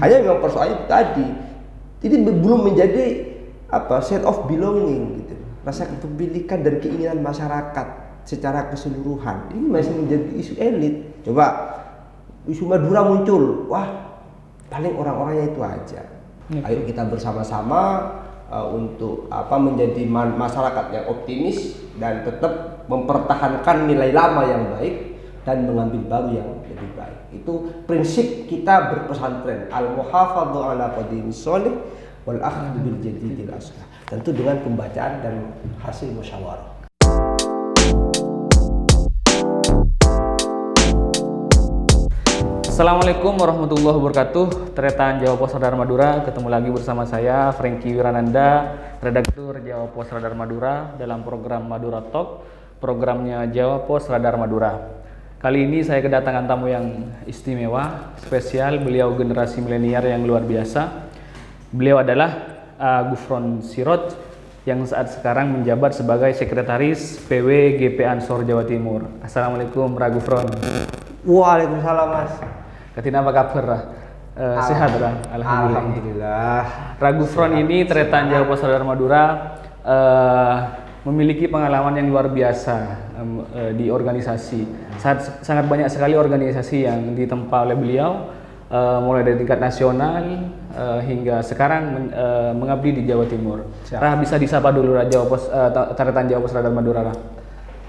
Hanya memang persoalannya itu tadi, ini belum menjadi sense of belonging gitu, rasa kepemilikan dan keinginan masyarakat secara keseluruhan. Ini masih menjadi isu elit. Coba isu Madura muncul, wah paling orang-orangnya itu aja. Ayo kita bersama-sama untuk menjadi masyarakat yang optimis dan tetap mempertahankan nilai lama yang baik dan mengambil baru yang lebih baik. Itu prinsip kita berpesantren, al-muhafadhu ala qadimis sholih wal akhdhu bil jadidil aslah. Tentu dengan pembacaan dan hasil musyawarah. Assalamualaikum warahmatullahi wabarakatuh. Tretan Jawa Pos Radar Madura, ketemu lagi bersama saya Franky Wirananda, redaktur Jawa Pos Radar Madura dalam program Madura Talk, programnya Jawa Pos Radar Madura. Kali ini saya kedatangan tamu yang istimewa, spesial. Beliau generasi milenial yang luar biasa. Beliau adalah Gufron Siroj yang saat sekarang menjabat sebagai Sekretaris PW GP Ansor Jawa Timur. Assalamualaikum Gufron. Waalaikumsalam Mas. Katina apa kabar? Sehat lah, alhamdulillah. Gufron ini Tretan Jawa Pos Radar Madura memiliki pengalaman yang luar biasa di organisasi. Sangat banyak sekali organisasi yang ditempa oleh beliau, mulai dari tingkat nasional hingga sekarang mengabdi di Jawa Timur. Bisa disapa dulu Tretan Jawa Pos Radar Madura.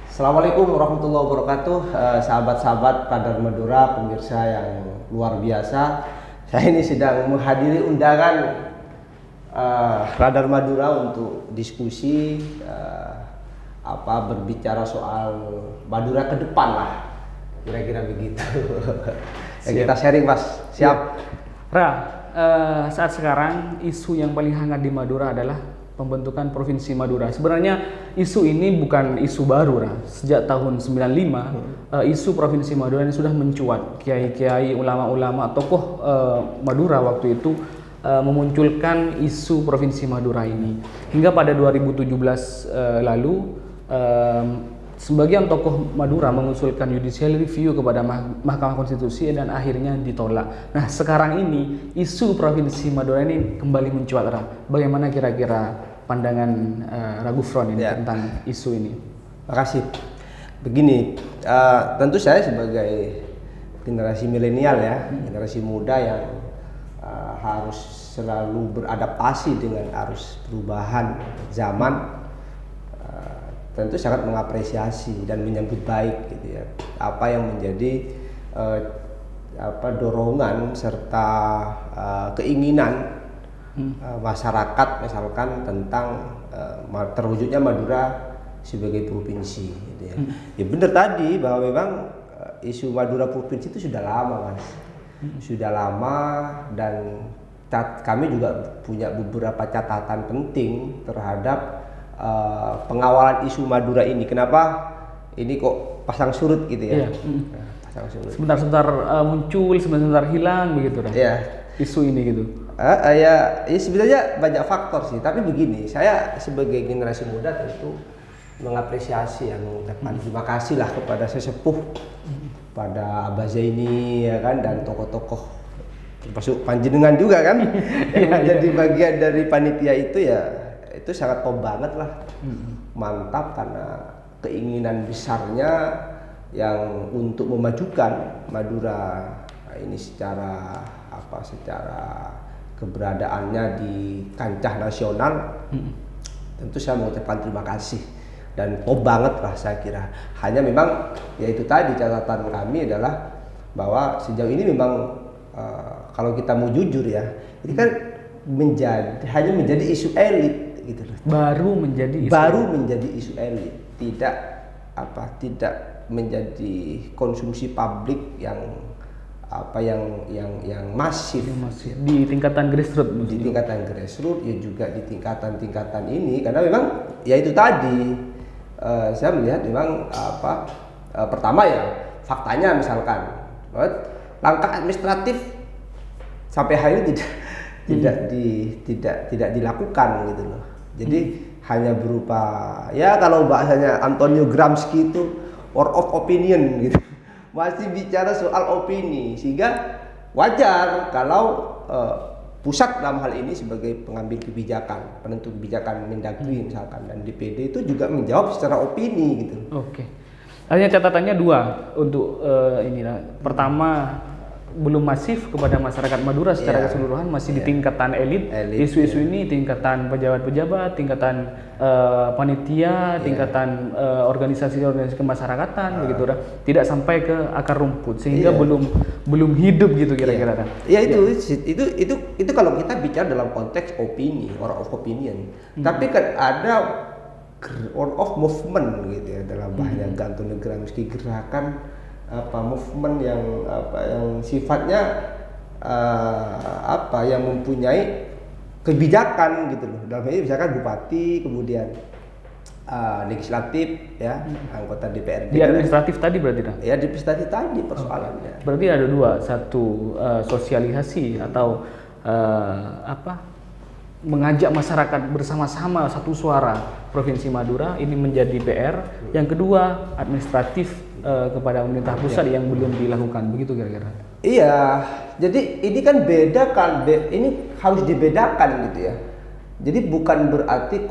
Assalamualaikum warahmatullahi wabarakatuh, sahabat-sahabat Radar Madura, pemirsa yang luar biasa. Saya ini sedang menghadiri undangan Radar Madura untuk diskusi berbicara soal Madura ke depan lah, kira-kira begitu. Kita sharing Mas, siap? Saat sekarang isu yang paling hangat di Madura adalah pembentukan Provinsi Madura. Sebenarnya isu ini bukan isu baru, sejak tahun 95 isu Provinsi Madura ini sudah mencuat. Kiai-kiai, ulama-ulama, tokoh Madura waktu itu memunculkan isu Provinsi Madura ini. Hingga pada 2017 lalu sebagian tokoh Madura mengusulkan judicial review kepada Mahkamah Konstitusi dan akhirnya ditolak. Nah, sekarang ini isu Provinsi Madura ini kembali mencuat. Bagaimana kira-kira pandangan Gufron ini tentang isu ini? Makasih. Begini, tentu saya sebagai generasi milenial generasi muda yang harus selalu beradaptasi dengan arus perubahan zaman, tentu sangat mengapresiasi dan menyambut baik gitu ya apa yang menjadi dorongan serta keinginan masyarakat misalkan tentang terwujudnya Madura sebagai provinsi gitu ya. Ya benar tadi bahwa memang isu Madura provinsi itu sudah lama Mas. Sudah lama dan kami juga punya beberapa catatan penting terhadap pengawalan isu Madura ini. Kenapa ini kok pasang surut gitu ya? Pasang surut. Sebentar-sebentar muncul, sebentar-sebentar hilang begitu isu ini gitu. Ya sebenarnya banyak faktor sih. Tapi begini, saya sebagai generasi muda tentu mengapresiasi mengucapkan terima kasih lah kepada sesepuh, pada Abah Zaini dan tokoh-tokoh termasuk panjenengan juga yang menjadi bagian dari panitia itu sangat top banget lah, mantap karena keinginan besarnya yang untuk memajukan Madura ini secara keberadaannya di kancah nasional. Tentu saya mengucapkan terima kasih dan top banget lah saya kira. Hanya memang yaitu tadi catatan kami adalah bahwa sejauh ini memang kalau kita mau jujur ini kan hanya menjadi isu elit gitu loh. Baru menjadi isu elit, tidak menjadi konsumsi publik yang masif di tingkatan grassroots. Di tingkatan grassroots juga di tingkatan ini, karena memang ya itu tadi saya melihat memang pertama faktanya misalkan langkah administratif sampai hari ini tidak dilakukan gitu loh. Jadi hanya berupa kalau bahasanya Antonio Gramsci itu war of opinion gitu. Masih bicara soal opini, sehingga wajar kalau pusat dalam hal ini sebagai pengambil kebijakan, penentu kebijakan Mendagri misalkan, dan DPD itu juga menjawab secara opini gitu. Oke. Hanya catatannya dua untuk ini. Pertama, belum masif kepada masyarakat Madura secara keseluruhan, masih di tingkatan elit. Isu-isu ini tingkatan pejabat-pejabat, tingkatan panitia, tingkatan organisasi-organisasi kemasyarakatan begitu dah. Tidak sampai ke akar rumput sehingga belum hidup gitu kira-kira kan. Ya itu kalau kita bicara dalam konteks opini, orang of opinion. Tapi kan ada on of movement gitu ya dalam bahasa Gantung Negara, meski gerakan movement yang sifatnya yang mempunyai kebijakan gitu loh. Dalam ini misalkan bupati, kemudian legislatif ya, anggota DPRD. Di administratif tadi berarti dah. Ya, di administratif tadi persoalannya. Berarti ada dua, satu sosialisasi atau mengajak masyarakat bersama-sama satu suara Provinsi Madura ini menjadi PR. Yang kedua, administratif kepada pemerintah pusat yang belum dilakukan, begitu kira-kira. Iya, jadi ini kan beda kan, ini harus dibedakan gitu ya. Jadi bukan berarti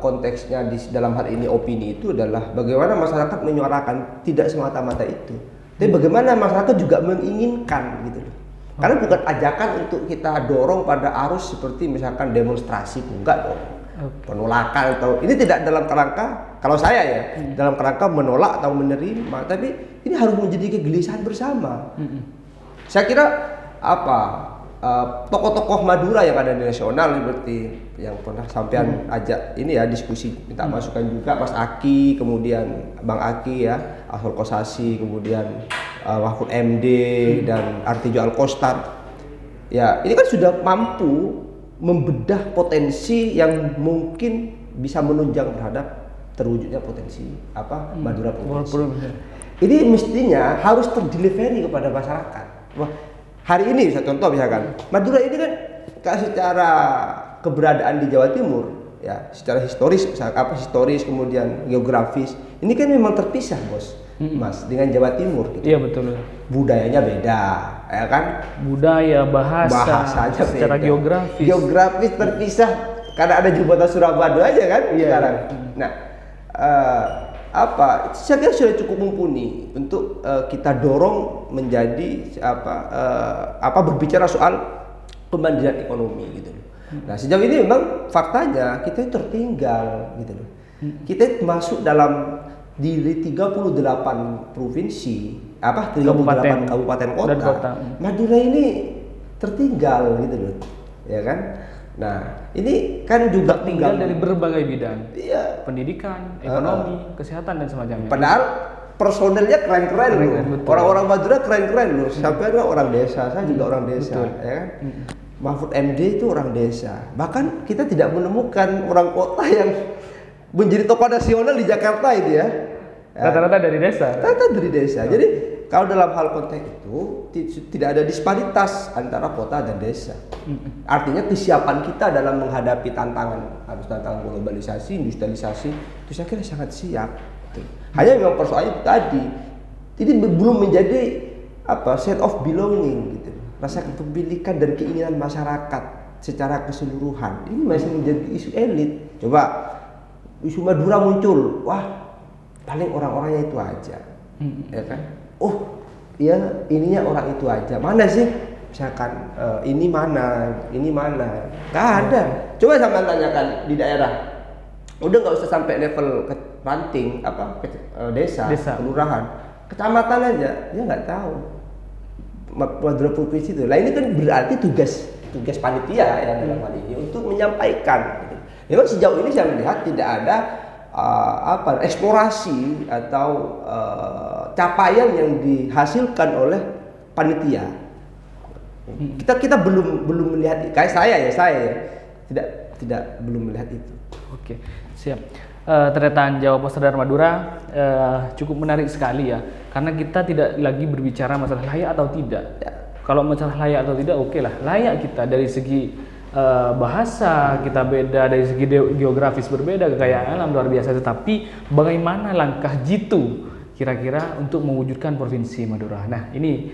konteksnya di dalam hal ini opini itu adalah bagaimana masyarakat menyuarakan, tidak semata-mata itu. Tapi bagaimana masyarakat juga menginginkan gitu loh. Karena bukan ajakan untuk kita dorong pada arus seperti misalkan demonstrasi, enggak dong. Penolakan atau ini tidak dalam kerangka, kalau saya ya dalam kerangka menolak atau menerima, tapi ini harus menjadi kegelisahan bersama. Saya kira tokoh-tokoh Madura yang ada di nasional seperti yang pernah sampean ajak ini ya diskusi, minta masukan juga Mas Aki, kemudian Bang Aki ya, Ahol Kosasi, kemudian Mahfud MD dan Artijo Alkostar. Ya, ini kan sudah mampu membedah potensi yang mungkin bisa menunjang terhadap terwujudnya potensi Madura Provinsi. Ini mestinya harus terdelivery kepada masyarakat. Wah, hari ini saya contoh misalkan Madura ini kan secara keberadaan di Jawa Timur ya, secara historis historis kemudian geografis ini kan memang terpisah bos. Mas, dengan Jawa Timur gitu. Iya betul. Budayanya beda, ya kan? Budaya, bahasanya secara beda. Geografis terpisah karena ada jembatan Suramadu aja kan sekarang. Nah, saya kira sudah cukup mumpuni untuk kita dorong menjadi berbicara soal kemandirian ekonomi gitu loh. Nah, sejauh ini memang faktanya kita tertinggal gitu loh. Kita masuk dalam di 38 provinsi, 38 kabupaten kota. Madura ini tertinggal gitu loh. Ya kan? Nah, ini kan juga tinggal dari berbagai bidang. Iya. Pendidikan, ekonomi, kesehatan dan semacamnya. Padahal personelnya keren-keren loh. Orang-orang Madura keren-keren loh. Sampai ada orang desa, saya juga orang desa, ya kan? Mahfud MD itu orang desa. Bahkan kita tidak menemukan orang kota yang menjadi tokoh nasional di Jakarta itu ya. Rata-rata dari desa. Rata-rata dari desa. Jadi kalau dalam hal konteks itu tidak ada disparitas antara kota dan desa. Artinya kesiapan kita dalam menghadapi tantangan globalisasi, industrialisasi itu saya kira sangat siap. Hanya memang persoalannya tadi, ini belum menjadi sense of belonging gitu. Rasa kepemilikan dan keinginan masyarakat secara keseluruhan. Ini masih menjadi isu elit. Coba isu Madura muncul, wah paling orang-orangnya itu aja, ya kan? Oh, ya ininya orang itu aja. Mana sih? Misalkan ini mana? Gak ada. Coba sama tanyakan di daerah. Udah nggak usah sampai level ranting, desa, kelurahan, kecamatan aja, dia nggak tahu. Madura Provinsi itu. Nah ini kan berarti tugas panitia ya dalam hal ini untuk menyampaikan. Memang sejauh ini saya melihat tidak ada eksplorasi atau capaian yang dihasilkan oleh panitia. Kita belum melihat, kayak saya belum melihat itu. Oke, siap. Ternyata Jawa Pos Radar Madura cukup menarik sekali ya, karena kita tidak lagi berbicara masalah layak atau tidak. Kalau masalah layak atau tidak, oke lah, layak kita dari segi bahasa kita beda, dari segi geografis berbeda, kekayaan alam luar biasa, tetapi bagaimana langkah jitu kira-kira untuk mewujudkan Provinsi Madura. Nah ini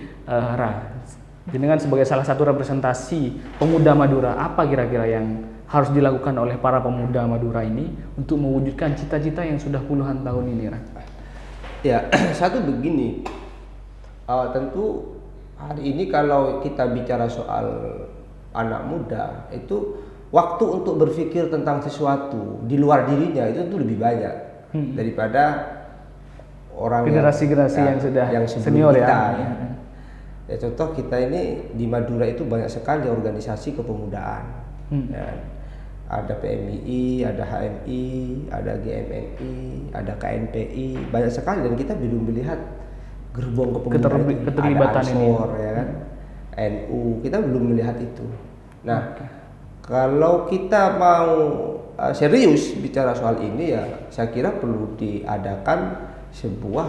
Dengan sebagai salah satu representasi pemuda Madura, apa kira-kira yang harus dilakukan oleh para pemuda Madura ini untuk mewujudkan cita-cita yang sudah puluhan tahun ini, Ran? Ya, satu begini, tentu hari ini kalau kita bicara soal anak muda, itu waktu untuk berpikir tentang sesuatu di luar dirinya itu tuh lebih banyak daripada orang generasi-generasi yang sudah senior kita, ya. Ya, contoh kita ini di Madura itu banyak sekali organisasi kepemudaan. Ya. Ada PMII, ada HMI, ada GMNI, ada KNPI, banyak sekali, dan kita belum melihat gerbong kepemudaan itu. Keterlibatan ada Ansor, ya kan, NU, kita belum melihat itu. Nah, kalau kita mau serius bicara soal ini, ya saya kira perlu diadakan sebuah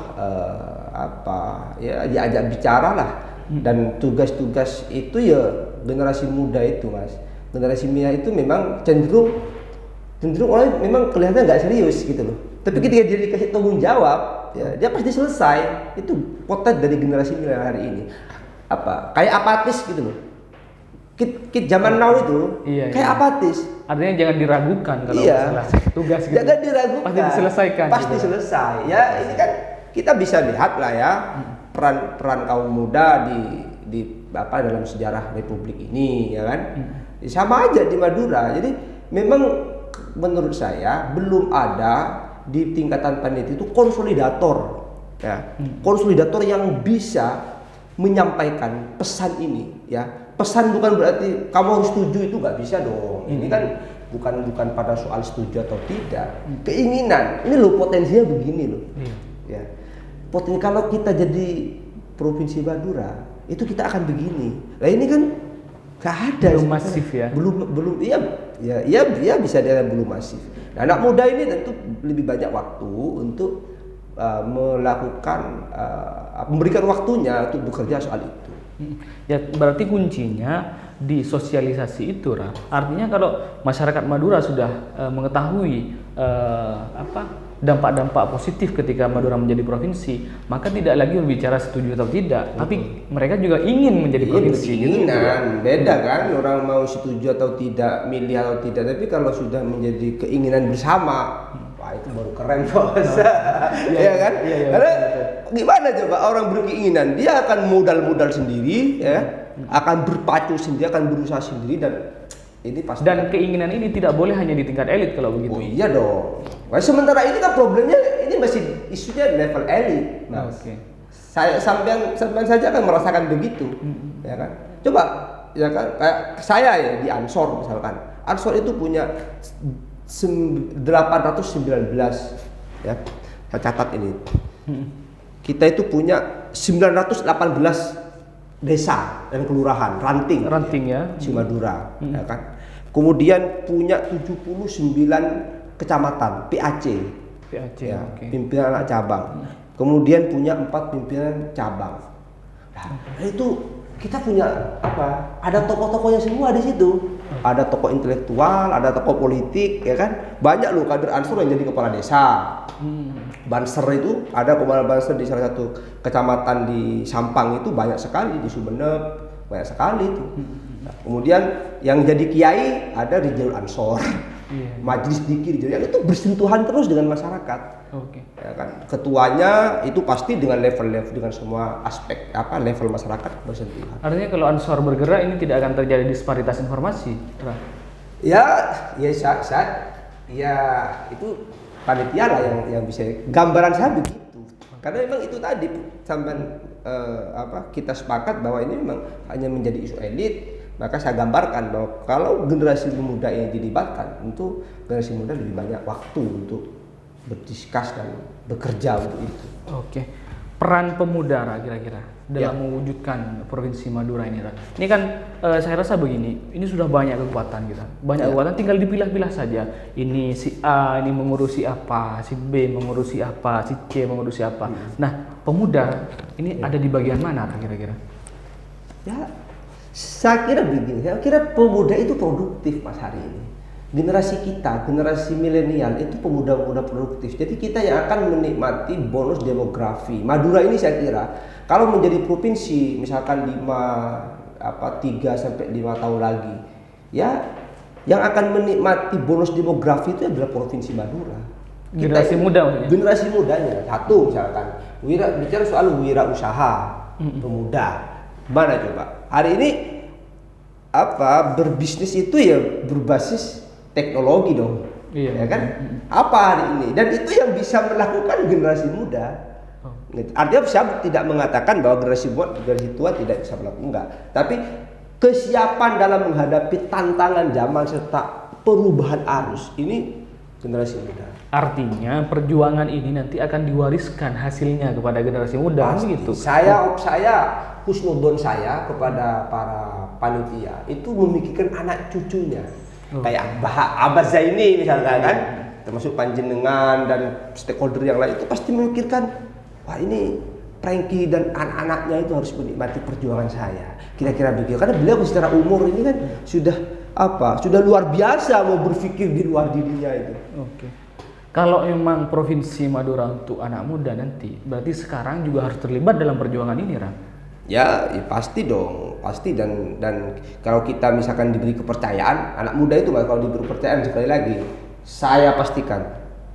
diajak bicara lah, dan tugas-tugas itu ya generasi muda itu, Mas. Generasi muda itu memang cenderung orang memang kelihatan nggak serius gitu loh. Tapi ketika dia dikasih tanggung jawab, ya dia pasti selesai. Itu potret dari generasi muda hari ini. Kayak apatis gitu loh. Kit zaman now itu kayak apatis. Artinya jangan diragukan kalau selesai tugas gitu. Jangan diragukan. Pasti diselesaikan. Pasti gitu. Selesai. Ya ini kan kita bisa lihat lah ya peran kaum muda di dalam sejarah Republik ini, ya kan. Sama aja di Madura. Jadi memang menurut saya belum ada di tingkatan panitia itu konsolidator, ya. Konsolidator yang bisa menyampaikan pesan ini, ya. Pesan bukan berarti kamu harus setuju, itu nggak bisa dong. Ini kan bukan pada soal setuju atau tidak. Keinginan. Ini loh potensinya begini loh. Ya. Potensi kalau kita jadi Provinsi Madura, itu kita akan begini. Nah ini kan nggak ada. Belum masif ya. Belum iya bisa dia belum masif. Nah, anak muda ini tentu lebih banyak waktu untuk melakukan memberikan waktunya untuk bekerja soal itu. Ya berarti kuncinya di sosialisasi itu, artinya kalau masyarakat Madura sudah mengetahui dampak-dampak positif ketika Madura menjadi provinsi, maka tidak lagi berbicara setuju atau tidak, tapi mereka juga ingin menjadi provinsi. Keinginan beda kan, orang mau setuju atau tidak, milih atau tidak, tapi kalau sudah menjadi keinginan bersama, wah itu baru keren bos. Ya kan? Karena gimana coba orang berkeinginan, dia akan modal sendiri, ya, akan berpacu sendiri, akan berusaha sendiri, dan ini pasti. Dan keinginan ini tidak boleh hanya di tingkat elit kalau begitu. Oh iya dong. Nah, sementara ini kan problemnya ini masih isunya level elit, Mas. Saya sampean saja kan merasakan begitu, ya kan. Coba, ya kan, kayak saya ya di Ansor misalkan. Ansor itu punya 819, ya. Saya catat ini. Kita itu punya 918 desa dan kelurahan ranting ya di Madura, ya kan. Kemudian punya 79 kecamatan PAC ya, pimpinan anak cabang. Kemudian punya 4 pimpinan cabang. Nah, itu kita punya ada tokoh-tokohnya semua di situ. Ada tokoh intelektual, ada tokoh politik, ya kan. Banyak loh kader Ansor yang jadi kepala desa. Banser itu ada kepala Banser di salah satu kecamatan di Sampang, itu banyak sekali, di Sumeneb banyak sekali itu. Nah, kemudian yang jadi kiai ada di jalur Ansor, majelis dikir yang itu bersentuhan terus dengan masyarakat. Ya kan, ketuanya itu pasti dengan level dengan semua aspek level masyarakat bersentuhan. Artinya kalau Ansor bergerak ini tidak akan terjadi disparitas informasi. Ya itu panitia lah yang bisa, gambaran saya begitu. Karena memang itu tadi sampai kita sepakat bahwa ini memang hanya menjadi isu elit, maka saya gambarkan bahwa kalau generasi muda yang dilibatkan, tentu generasi muda lebih banyak waktu untuk berdiskus dan bekerja untuk itu. Peran pemuda kira-kira dalam mewujudkan Provinsi Madura ini, ini kan saya rasa begini, ini sudah banyak kekuatan kita, kekuatan, tinggal dipilah-pilah saja. Ini si A ini mengurusi apa, si B mengurusi apa, si C mengurusi apa. Nah, pemuda ini ada di bagian mana kira-kira? Ya, saya kira begini, saya kira pemuda itu produktif, Mas, hari ini. Generasi kita, generasi milenial itu pemuda-pemuda produktif. Jadi kita yang akan menikmati bonus demografi. Madura ini saya kira kalau menjadi provinsi misalkan 5 3 sampai 5 tahun lagi, ya yang akan menikmati bonus demografi itu adalah Provinsi Madura. Generasi muda maksudnya? Generasi mudanya. Satu misalkan, bicara soal wirausaha pemuda. Mana coba? Hari ini berbisnis itu ya berbasis teknologi dong. Iya. Ya kan? Apa hari ini? Dan itu yang bisa melakukan generasi muda. Artinya saya tidak mengatakan bahwa generasi tua tidak bisa melakukan, enggak. Tapi kesiapan dalam menghadapi tantangan zaman serta perubahan arus ini generasi muda. Artinya perjuangan ini nanti akan diwariskan hasilnya kepada generasi muda, gitu. Saya husnudon saya kepada para panitia itu memikirkan anak cucunya. Kayak Abah Zaini misalnya kan, termasuk panjenengan dan stakeholder yang lain itu pasti memikirkan, wah ini Frankie dan anak-anaknya itu harus menikmati perjuangan saya. Kira-kira begitu. Karena beliau secara umur ini kan sudah luar biasa mau berpikir di luar dirinya itu. Oke. Kalau memang Provinsi Madura untuk anak muda nanti, berarti sekarang juga harus terlibat dalam perjuangan ini, Ram? Ya, pasti dong, pasti dan kalau kita misalkan diberi kepercayaan, anak muda itu kalau diberi kepercayaan sekali lagi, saya pastikan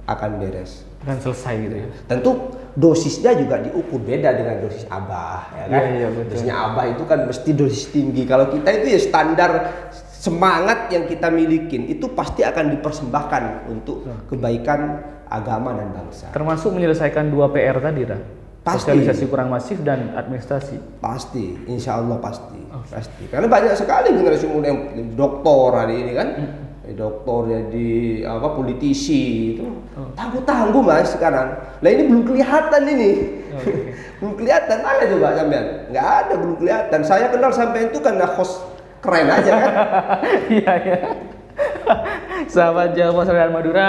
akan beres. Akan selesai gitu ya. Tentu dosisnya juga diukur beda dengan dosis Abah, ya kan? Iya, betul. Dosisnya Abah itu kan mesti dosis tinggi. Kalau kita itu ya standar semangat yang kita milikin itu pasti akan dipersembahkan untuk kebaikan agama dan bangsa. Termasuk menyelesaikan 2 PR tadi, Ram? Pasti. Sosialisasi kurang masif dan administrasi. Pasti, insya Allah pasti, pasti. Karena banyak sekali generasi muda yang doktor hari ini kan, doktor jadi politisi itu tangguh Mas sekarang. Lah ini belum kelihatan ini, belum kelihatan. Mana coba sampean? Nggak ada, belum kelihatan. Saya kenal sampean itu karena host keren aja kan. Iya. Sahabat Jawa Masyarakat Madura,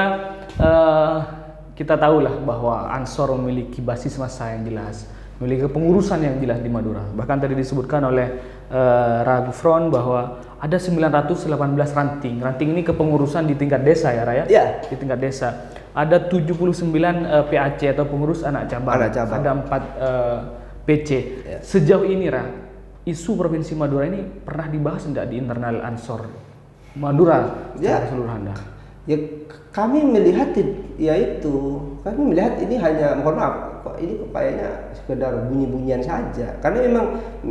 kita tahulah bahwa Ansor memiliki basis massa yang jelas, memiliki kepengurusan yang jelas di Madura. Bahkan tadi disebutkan oleh Ra Gufron bahwa ada 918 ranting. Ranting ini kepengurusan di tingkat desa ya, Raya? Iya. Di tingkat desa. Ada 79 PAC atau pengurus anak cabang. Ada 4 PC. Ya. Sejauh ini, Ra, isu Provinsi Madura ini pernah dibahas enggak di internal Ansor Madura secara keseluruhan? Ya kami melihat kami melihat ini hanya, mohon maaf, kok ini kayaknya sekedar bunyi-bunyian saja. Karena memang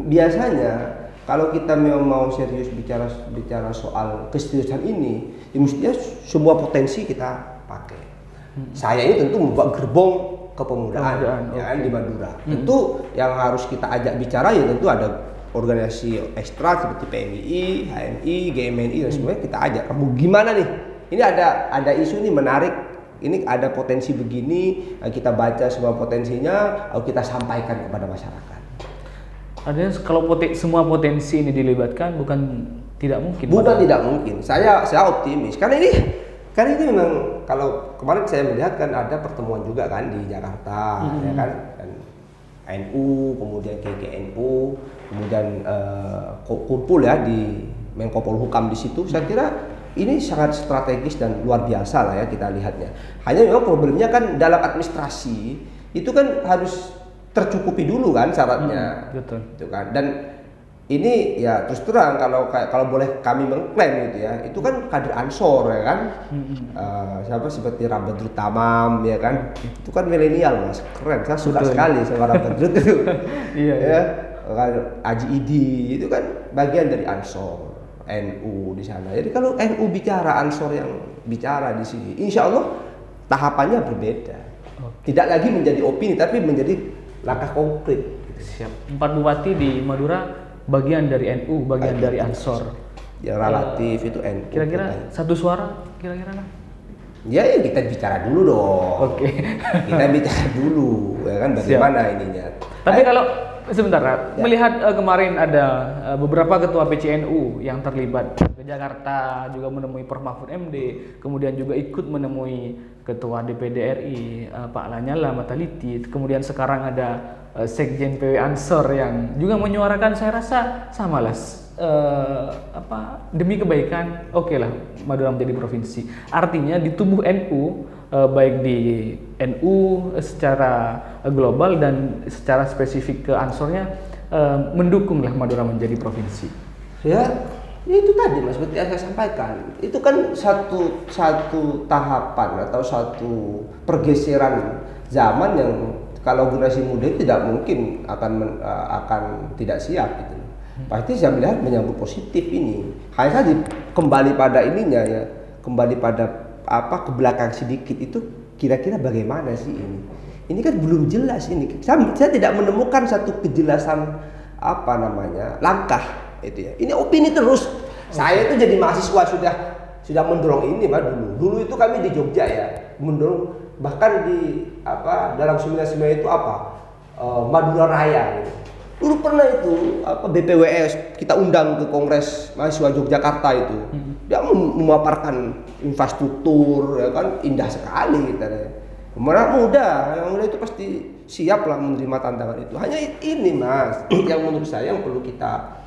biasanya kalau kita memang mau serius bicara soal keseriusan ini, ya mestinya semua potensi kita pakai. Saya ini tentu membuat gerbong kepemudaan ya kan, di Madura. Tentu yang harus kita ajak bicara ya tentu ada organisasi ekstra seperti PMII, HMI, GMNI dan semuanya kita ajak. Kamu gimana nih? Ini ada isu ini menarik, ini ada potensi begini, kita baca semua potensinya, lalu kita sampaikan kepada masyarakat. Artinya kalau semua potensi ini dilibatkan bukan tidak mungkin. Bukan tidak mungkin. Saya optimis karena ini memang kalau kemarin saya melihat kan ada pertemuan juga kan di Jakarta, ya kan, dan NU, kemudian KGNU, kemudian kumpul ya di Menko Polhukam di situ. Saya kira ini sangat strategis dan luar biasa lah ya kita lihatnya. Hanya memang problemnya kan dalam administrasi itu kan harus tercukupi dulu kan syaratnya. Betul. Itu kan. Dan ini ya terus terang kalau boleh kami mengklaim gitu ya, itu kan kader Ansor ya kan. Seperti Rabadrut Tamam ya kan. Itu kan milenial Mas, keren. Saya suka sekali sama Rabadrut itu. Iya. Ya. Aji Idi itu kan bagian dari Ansor. NU di sana. Jadi kalau NU bicara, Ansor yang bicara di sini, insya Allah tahapannya berbeda. Tidak lagi menjadi opini, tapi menjadi langkah konkret. Siap. 4 bupati di Madura bagian dari NU, bagian dari Ansor. Ya relatif itu NU. Kira-kira satu suara, kira-kira lah. Ya kita bicara dulu dong. Oke. Kita bicara dulu, ya kan bagaimana ininya. Tapi kalau sebentar, melihat kemarin ada beberapa ketua PCNU yang terlibat ke Jakarta, juga menemui Prof Mahfud MD, kemudian juga ikut menemui ketua DPD RI Pak Lanyala Mataliti, kemudian sekarang ada Sekjen PW Ansor yang juga menyuarakan, saya rasa samalah demi kebaikan, oke lah Madura menjadi provinsi. Artinya di tubuh NU, baik di NU secara global dan secara spesifik ke Ansornya, mendukunglah Madura menjadi provinsi? Ya, itu tadi Mas, seperti yang saya sampaikan, itu kan satu tahapan atau satu pergeseran zaman yang kalau generasi muda itu tidak mungkin akan tidak siap gitu. Pasti saya melihat menyambut positif ini. Hanya saja kembali pada ininya ya, kembali pada ke belakang sedikit itu kira-kira bagaimana sih ini? Ini kan belum jelas ini. Saya tidak menemukan satu kejelasan langkah itu ya. Ini opini terus. Saya itu jadi mahasiswa sudah mendorong ini Pak dulu. Dulu itu kami di Jogja ya, mendorong bahkan di dalam seminar-seminar itu Madura Raya gitu. Dulu pernah itu BPWS kita undang ke Kongres Mahasiswa Yogyakarta itu. Dia memaparkan infrastruktur ya kan indah sekali gitu ya. Yang muda itu pasti siap lah menerima tantangan itu. Hanya ini Mas, yang menurut saya yang perlu kita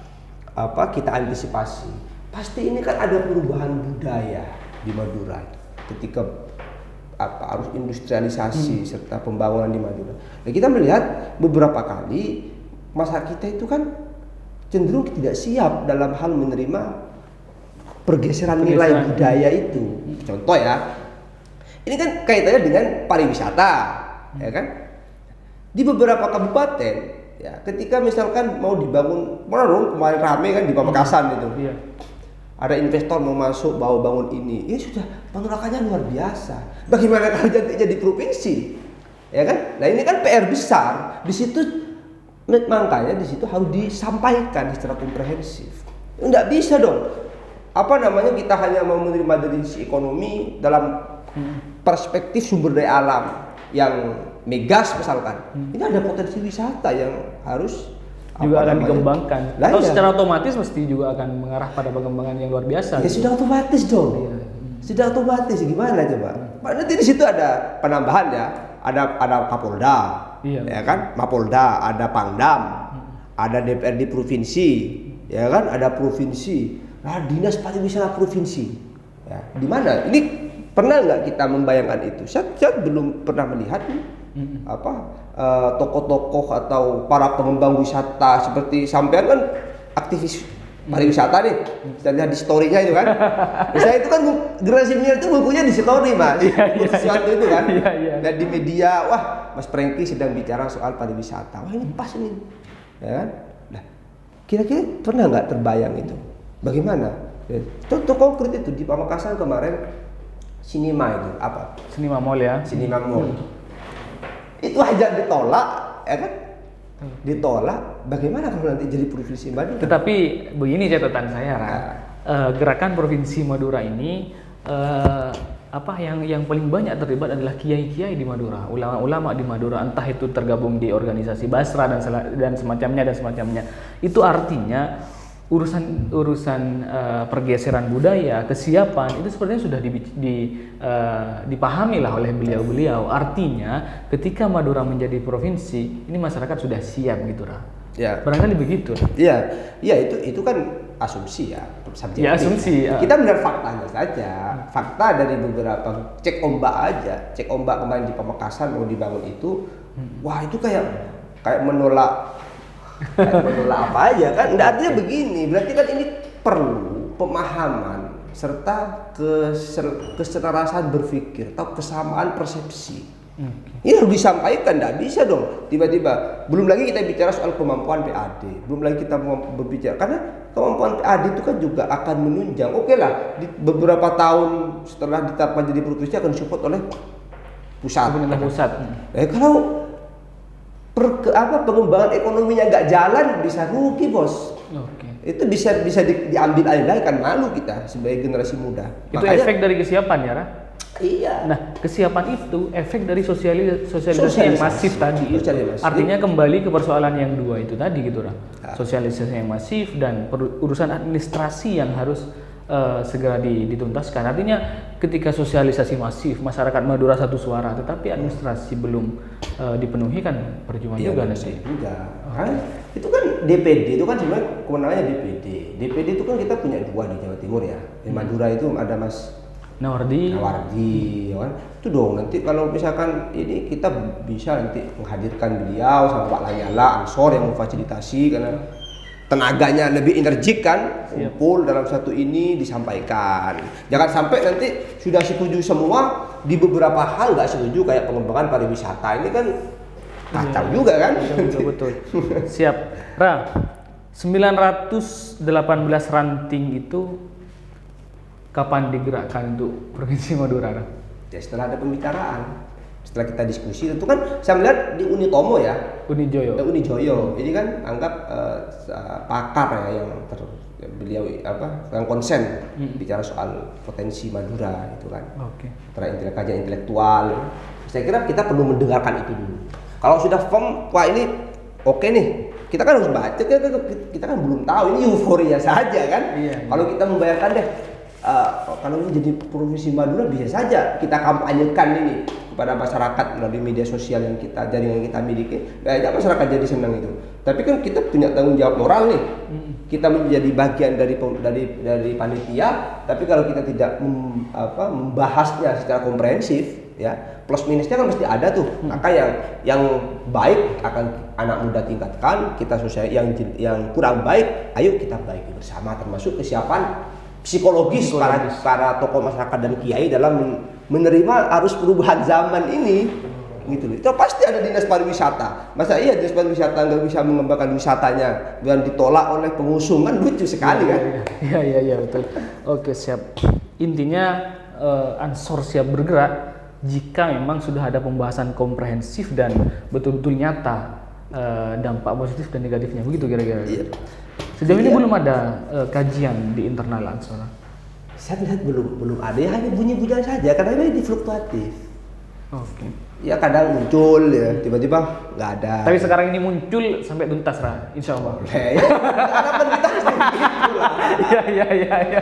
antisipasi. Pasti ini kan ada perubahan budaya di Madura ketika arus industrialisasi serta pembangunan di Madura. Nah, kita melihat beberapa kali masyarakat kita itu kan cenderung tidak siap dalam hal menerima pergeseran nilai budaya itu. Contoh ya, ini kan kaitannya dengan pariwisata, ya kan? Di beberapa kabupaten, ya, ketika misalkan mau dibangun, kemarin rame kan di Pamekasan itu. Iya. Ada investor mau masuk bangun ini, ya sudah penolakannya luar biasa. Bagaimana kalau jadi provinsi, ya kan? Nah ini kan PR besar. Di situ makanya di situ harus disampaikan secara komprehensif. Enggak bisa dong. Kita hanya mau menerima dari sisi ekonomi dalam perspektif sumber daya alam yang megas misalkan. Ini ada potensi wisata yang harus juga akan dikembangkan. Atau secara otomatis mesti juga akan mengarah pada pengembangan yang luar biasa. Ya sudah otomatis dong. Iya. Sudah otomatis gimana coba? Nanti di situ ada penambahan ya. Ada Kapolda, iya, ya kan? Mapolda, ada Pangdam, ada DPRD provinsi, ya kan? Ada provinsi. Nah, dinas pariwisata provinsi. Ya, di mana? Ini pernah nggak kita membayangkan itu? Saya belum pernah melihat tokoh-tokoh atau para pengembang wisata seperti sampean kan aktivis pariwisata nih. Saya lihat di story-nya itu kan. Saya itu kan generasi milenial itu bukunya di story Mas. Sesuatu itu kan. Dan di media, wah Mas Prengki sedang bicara soal pariwisata. Wah ini pas ini. Ya kan? Nah, kira-kira pernah nggak terbayang itu? Bagaimana? Contoh konkret itu di Pamekasan kemarin Sinema itu apa? Sinema Mall ya. Sinema Mall. Itu aja ditolak, ya kan? Ditolak. Bagaimana kalau nanti jadi provinsi Madura? Tetapi begini catatan saya, gerakan provinsi Madura ini yang paling banyak terlibat adalah kiai-kiai di Madura, ulama-ulama di Madura, entah itu tergabung di organisasi Basra dan semacamnya. Itu artinya urusan pergeseran budaya, kesiapan itu sepertinya sudah dipahami lah oleh beliau-beliau. Artinya ketika Madura menjadi provinsi, ini masyarakat sudah siap gitu Ya. Barangkali begitu. Iya, itu kan asumsi ya, subjektif. Ya, asumsi. Kita melihat faktanya saja. Fakta dari beberapa cek ombak kemarin di Pamekasan mau dibangun itu, wah itu kayak menolak apa aja kan? Nggak, artinya begini, berarti kan ini perlu pemahaman serta keselarasan berpikir atau kesamaan persepsi. Ini harus disampaikan, nggak bisa dong tiba-tiba. Belum lagi kita bicara soal kemampuan PAD, belum lagi kita berbicara karena kemampuan PAD itu kan juga akan menunjang. Oke lah, di beberapa tahun setelah ditetapkan jadi provinsi akan disupport oleh pusat. Kalau pengembangan ekonominya nggak jalan bisa rugi bos. Itu bisa diambil alih lagi, kan malu kita sebagai generasi muda. Itu efek dari kesiapan ya, Ra? Iya. Nah, kesiapan itu efek dari sosialisasi yang masif tadi. Artinya kembali ke persoalan yang dua itu tadi gitu, Ra. Sosialisasi yang masif dan urusan administrasi yang harus segera dituntaskan. Artinya ketika sosialisasi masif, masyarakat Madura satu suara, tetapi administrasi belum dipenuhi kan percuma juga nanti. Itu kan DPD itu kan sebenarnya kewenangannya DPD. DPD itu kan kita punya dua di Jawa Timur ya. Di Madura itu ada Mas Nawardi. ya kan? Itu dong nanti kalau misalkan ini kita bisa nanti menghadirkan beliau sama Pak Lanyala Ansor yang memfasilitasi karena tenaganya lebih energik kan, kumpul dalam satu ini disampaikan. Jangan sampai nanti sudah setuju semua di beberapa hal nggak setuju kayak pengembangan pariwisata ini kan kacau juga kan. Betul. Siap. Ra, 918 ranting itu kapan digerakkan untuk Provinsi Madura? Ra? Ya setelah ada pembicaraan, setelah kita diskusi tentu kan saya melihat di Unitomo ya, Unijoyo ini kan anggap pakar ya yang beliau yang konsen bicara soal potensi Madura itu kan, antara kajian intelektual. Saya kira kita perlu mendengarkan itu dulu. Kalau sudah firm, wah ini oke nih, kita kan harus baca, kita kan belum tahu, ini euforia saja kan. Kalau kita membayangkan deh, kalau ini jadi Provinsi Madura bisa saja kita kampanyekan ini kepada masyarakat melalui media sosial yang kita jaringan kita miliki, banyak masyarakat jadi senang itu. Tapi kan kita punya tanggung jawab moral nih, kita menjadi bagian dari panitia. Tapi kalau kita tidak membahasnya secara komprehensif, ya plus minusnya kan mesti ada tuh. Maka yang baik akan anak muda tingkatkan, kita sosial yang kurang baik, ayo kita baiki bersama, termasuk kesiapan psikologis para tokoh masyarakat dan kiai dalam menerima arus perubahan zaman ini, gitu loh. Itu pasti ada dinas pariwisata. Masa iya dinas pariwisata nggak bisa mengembangkan wisatanya dan ditolak oleh pengusung, kan lucu sekali kan? Iya betul. Oke, siap. Intinya Ansor siap bergerak jika memang sudah ada pembahasan komprehensif dan betul-betul nyata dampak positif dan negatifnya, begitu kira-kira. Iya. Sejauh ini belum ada kajian di internal Ansor. Saya lihat belum ada, ya hanya bunyi-bunyian saja karena ini fluktuatif. Oke. Ya kadang muncul ya, tiba-tiba nggak ada. Tapi sekarang ini muncul sampai tuntas lah, insya Allah. Ya, harapan kita gitu lah. Iya.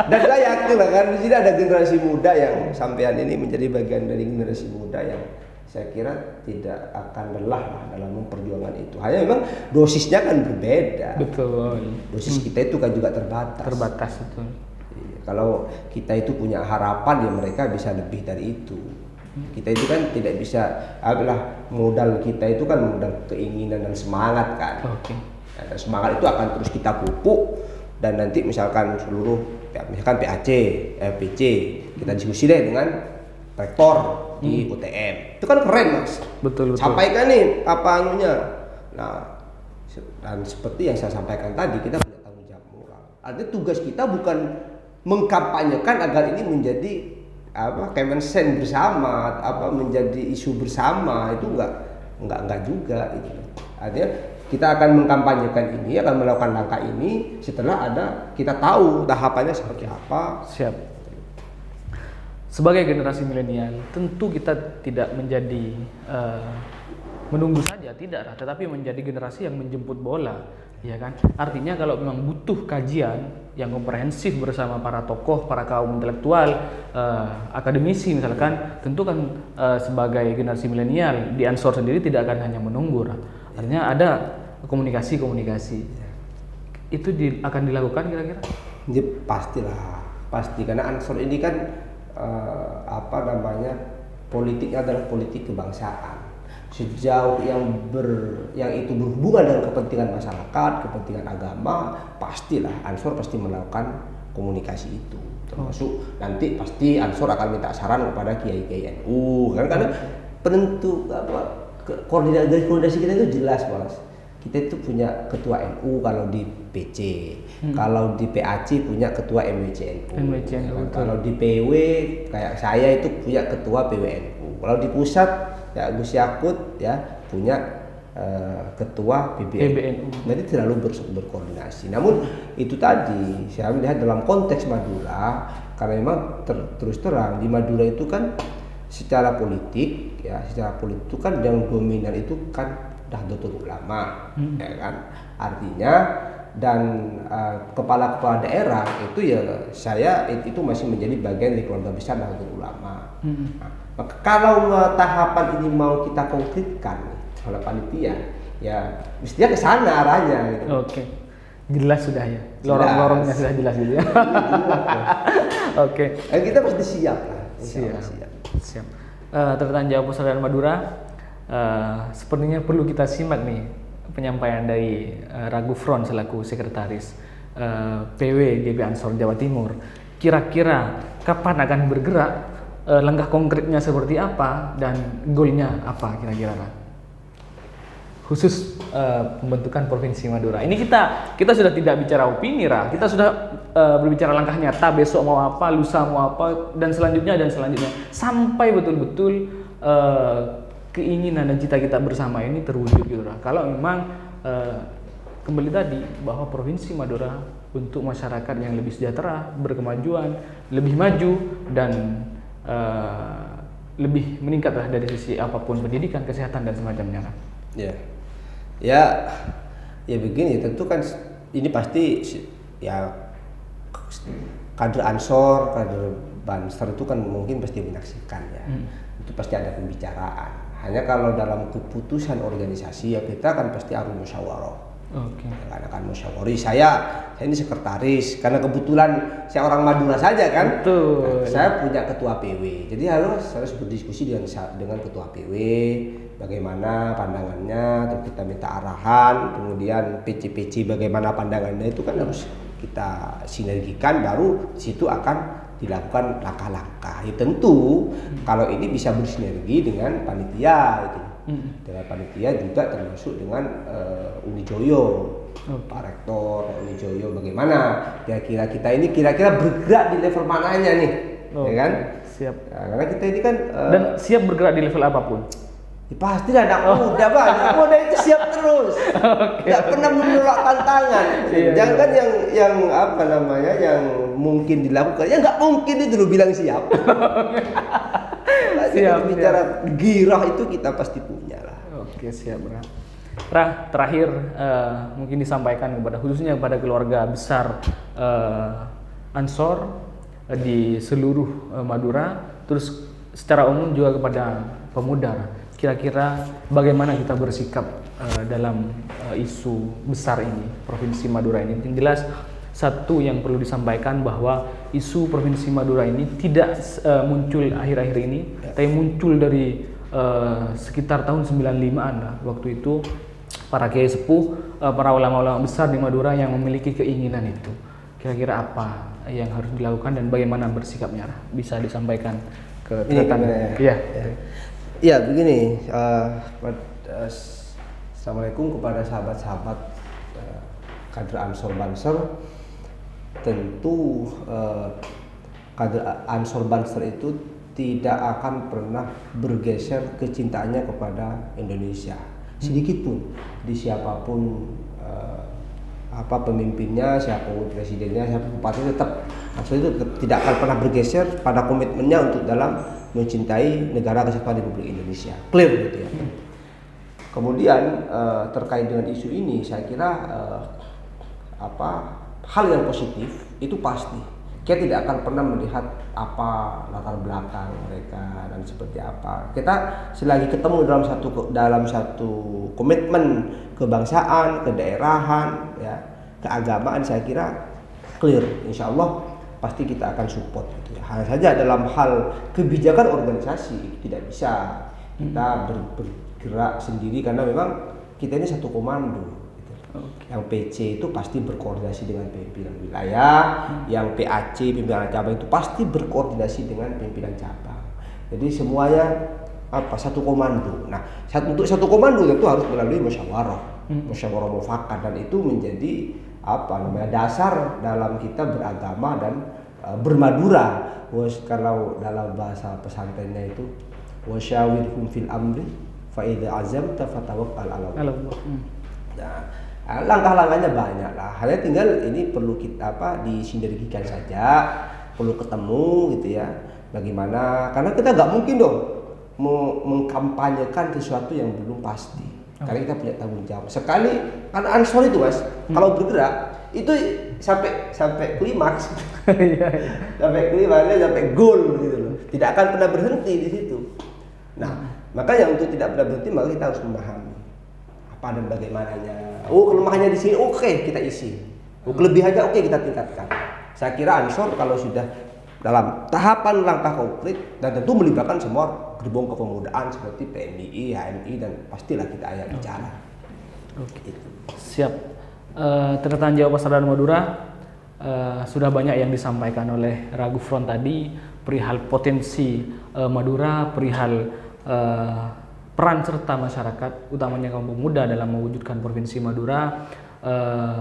Dan saya yakin lah kan di sini ada generasi muda yang sampean ini menjadi bagian dari generasi muda yang saya kira tidak akan lelah lah dalam memperjuangkan itu. Hanya memang dosisnya kan berbeda. Betul. Dosis kita itu kan juga terbatas. Terbatas betul. Kalau kita itu punya harapan ya mereka bisa lebih dari itu. Kita itu kan tidak bisa, modal kita itu kan modal keinginan dan semangat kan. Dan semangat itu akan terus kita pupuk dan nanti misalkan misalkan PAC, PC, kita diskusi deh dengan rektor di UTM. Itu kan keren Mas. Betul. Sampaikan nih apa anunya. Nah, dan seperti yang saya sampaikan tadi, kita punya tanggung jawab moral. Artinya tugas kita bukan mengkampanyekan agar ini menjadi kemensen bersama, menjadi isu bersama, itu enggak juga itu. Artinya kita akan mengkampanyekan ini, akan melakukan langkah ini setelah kita tahu tahapannya seperti apa. Siap. Sebagai generasi milenial, tentu kita tidak menjadi menunggu saja, tidak, tetapi menjadi generasi yang menjemput bola, ya kan? Artinya kalau memang butuh kajian yang komprehensif bersama para tokoh, para kaum intelektual, akademisi misalkan, tentu kan sebagai generasi milenial di Ansor sendiri tidak akan hanya menunggu, artinya ada komunikasi. Itu akan dilakukan kira-kira? Ya, pasti karena Ansor ini kan politiknya adalah politik kebangsaan. Sejauh yang itu berhubungan dengan kepentingan masyarakat, kepentingan agama, pastilah Ansor pasti melakukan komunikasi itu. Termasuk nanti pasti Ansor akan minta saran kepada kiai-kiai NU, kan karena penentu koordinasi kita itu jelas, Mas. Kita itu punya ketua NU kalau di PC, kalau di PAC punya ketua MWC NU. Kalau di PW kayak saya itu punya ketua PWNU. Kalau di pusat ya Gus Yakut ya punya ketua PBNU. Jadi terlalu berkoordinasi. Namun itu tadi saya melihat dalam konteks Madura, karena memang terus terang di Madura itu kan secara politik itu kan yang dominan itu kan Nahdlatul Ulama, ya kan. Artinya dan kepala-kepala daerah itu ya saya itu masih menjadi bagian dari keluarga besar Nahdlatul Ulama. Maka kalau tahapan ini mau kita konkretkan oleh panitia, ya mestinya ke sana arahnya. Gitu. Oke. Jelas sudah ya. Lorong-lorongnya sudah jelas gitu ya. Oke. Kita pasti siap lah. Siap. Ternyata Jawa Persaudaraan Madura, sepertinya perlu kita simak nih penyampaian dari Ragu Front selaku sekretaris PW GP Ansor Jawa Timur. Kira-kira kapan akan bergerak, langkah konkretnya seperti apa, dan goalnya apa kira-kira? Khusus pembentukan Provinsi Madura. Ini kita sudah tidak bicara opini, kita sudah berbicara langkah nyata, besok mau apa, lusa mau apa, dan selanjutnya sampai betul-betul keinginan dan cita kita bersama ini terwujud gitu. Kalau memang kembali tadi bahwa Provinsi Madura untuk masyarakat yang lebih sejahtera, berkemajuan, lebih maju, dan lebih meningkat lah dari sisi apapun, pendidikan, kesehatan, dan semacamnya. Ya begini, tentu kan ini pasti ya kader Ansor, kader Banser itu kan mungkin pasti menyaksikan ya. Itu pasti ada pembicaraan. Hanya kalau dalam keputusan organisasi ya kita kan pasti harus musyawarah. Karena kan musyawarah. Saya ini sekretaris karena kebetulan saya orang Madura saja kan. Betul. Nah, saya punya ketua PW. Jadi harus berdiskusi dengan ketua PW bagaimana pandangannya, terus kita minta arahan, kemudian PC bagaimana pandangannya, itu kan harus kita sinergikan, baru di situ akan dilakukan langkah-langkah. Ya, tentu kalau ini bisa bersinergi dengan panitia itu. Dengan panitia juga termasuk dengan Uni Joyo, Pak Rektor Uni Joyo, bagaimana kira-kira kita ini bergerak di level mananya nih, ya kan? Siap. Nah, karena kita ini kan dan siap bergerak di level apapun. Ya pasti anak muda, Pak. Anak muda itu siap terus. Nggak pernah menolak tantangan. Jangan kan yang apa namanya, yang mungkin dilakukan, ya nggak mungkin itu lo bilang siap. Siap. Bicara girah itu kita pasti punya lah. Oke, siap, terakhir mungkin disampaikan khususnya kepada keluarga besar Ansor di seluruh Madura, terus secara umum juga kepada pemuda. Kira-kira bagaimana kita bersikap dalam isu besar ini, Provinsi Madura ini? Yang jelas satu yang perlu disampaikan bahwa isu Provinsi Madura ini tidak muncul akhir-akhir ini, tapi muncul dari sekitar tahun 95-an lah. Waktu itu para kiai sepuh, para ulama-ulama besar di Madura yang memiliki keinginan itu. Kira-kira apa yang harus dilakukan dan bagaimana bersikapnya? Bisa disampaikan ke rekan. Ya begini, Assalamualaikum kepada sahabat-sahabat kader Ansor Banser. Tentu kader Ansor Banser itu tidak akan pernah bergeser kecintaannya kepada Indonesia sedikit pun, di siapapun pemimpinnya, siapapun presidennya, siapapun bupatinya, tetap Ansor itu tidak akan pernah bergeser pada komitmennya untuk dalam mencintai negara kesatuan Republik Indonesia. Clear gitu ya. Kemudian terkait dengan isu ini, saya kira hal yang positif itu pasti. Kita tidak akan pernah melihat apa latar belakang mereka dan seperti apa. Kita selagi ketemu dalam satu komitmen kebangsaan, kedaerahan, ya, keagamaan, saya kira clear. Insya Allah pasti kita akan support gitu ya. Hanya saja dalam hal kebijakan organisasi tidak bisa kita bergerak sendiri karena memang kita ini satu komando gitu. Yang PC itu pasti berkoordinasi dengan pimpinan wilayah, yang PAC pimpinan cabang itu pasti berkoordinasi dengan pimpinan cabang. Jadi semuanya satu komando. Nah, untuk satu komando tentu harus melalui musyawarah mufakat, dan itu menjadi dasar dalam kita beragama dan bermadura. Kalau dalam bahasa pesantrennya itu wasyawirhum fil amri fa idza azamta fatawakkal 'ala Allah. Nah, langkah-langkahnya banyak lah. Hanya tinggal ini perlu kita disinergikan saja, perlu ketemu gitu ya. Bagaimana? Karena kita nggak mungkin dong mengkampanyekan sesuatu yang belum pasti. Karena kita punya tanggung jawab. Sekali kan Ansor itu Mas, kalau bergerak itu sampai klimaks. Sampai klimaksnya, sampai goal gitu loh. Tidak akan pernah berhenti di situ. Nah, makanya untuk tidak pernah berhenti maka kita harus memahami apa dan bagaimananya. Kelemahannya di sini, oke, kita isi. Kelebihannya oke kita tingkatkan. Saya kira Ansor kalau sudah dalam tahapan langkah konkret dan tentu melibatkan semua gerbong kepemudaan seperti PMII, HMI dan pastilah kita ajak bicara. Oke. Siap. Ternyata Jawa Pasar dan Madura sudah banyak yang disampaikan oleh Ragufron tadi perihal potensi Madura, perihal peran serta masyarakat, utamanya kaum pemuda dalam mewujudkan Provinsi Madura,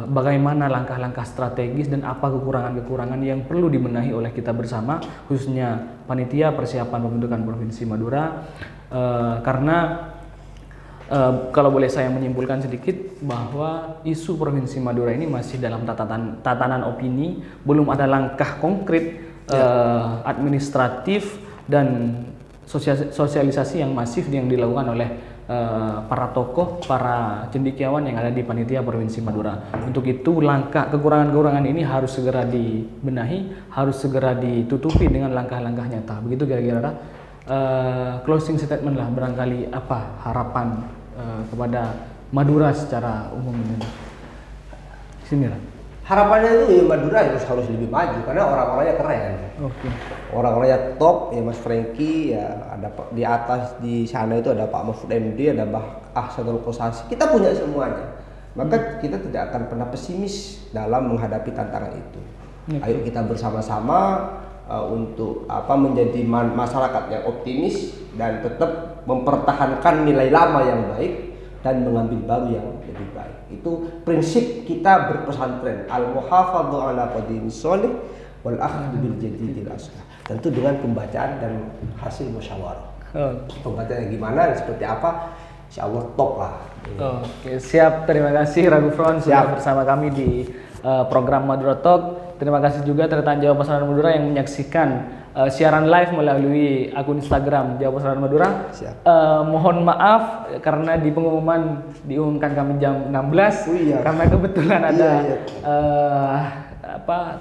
bagaimana langkah-langkah strategis dan apa kekurangan-kekurangan yang perlu dibenahi oleh kita bersama, khususnya panitia persiapan pembentukan Provinsi Madura, karena kalau boleh saya menyimpulkan sedikit bahwa isu Provinsi Madura ini masih dalam tatanan opini, belum ada langkah konkret administratif dan sosialisasi yang masif yang dilakukan oleh para tokoh, para cendekiawan yang ada di panitia Provinsi Madura. Untuk itu kekurangan-kekurangan ini harus segera dibenahi, harus segera ditutupi dengan langkah-langkah nyata. Begitu kira-kira closing statement lah, barangkali apa harapan kepada Madura secara umum ini. Sini lah. Harapannya itu ya Madura harus lebih maju karena orang-orangnya keren. Oke. Orang-orangnya top ya, Mas Franky ya, ada di atas di sana itu ada Pak Mahfud MD, ada Mbah Ahsanul Kossasi. Kita punya semuanya. Maka kita tidak akan pernah pesimis dalam menghadapi tantangan itu. Ayo kita bersama-sama untuk menjadi masyarakat yang optimis dan tetap mempertahankan nilai lama yang baik dan mengambil baru yang lebih baik. Itu prinsip kita berpesantren, al-muhafadhu ala qadimis sholih wal akhdhu bil jadidil aslah. Tentu dengan pembacaan dan hasil musyawarah. Pembacaannya gimana, seperti apa, insyaallah top lah. Oke, siap. Terima kasih Ragufron sudah bersama kami di program Madura Talk. Terima kasih juga Ternyata Jawa Pasar dan Madura yang menyaksikan siaran live melalui akun Instagram Jawa Pasar dan Madura. Mohon maaf karena di pengumuman diumumkan kami jam 16 karena kebetulan ada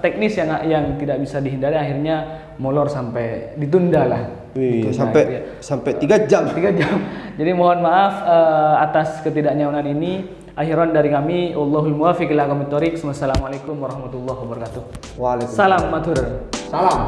teknis yang tidak bisa dihindari, akhirnya molor sampai ditunda lah. Sampai 3 jam. 3 jam. Jadi mohon maaf atas ketidaknyamanan ini. Akhiran dari kami, Allahul muwaffiq ila aqwamit thoriq. Wassalamualaikum warahmatullahi wabarakatuh. Waalaikumsalam. Salam matur. Salam.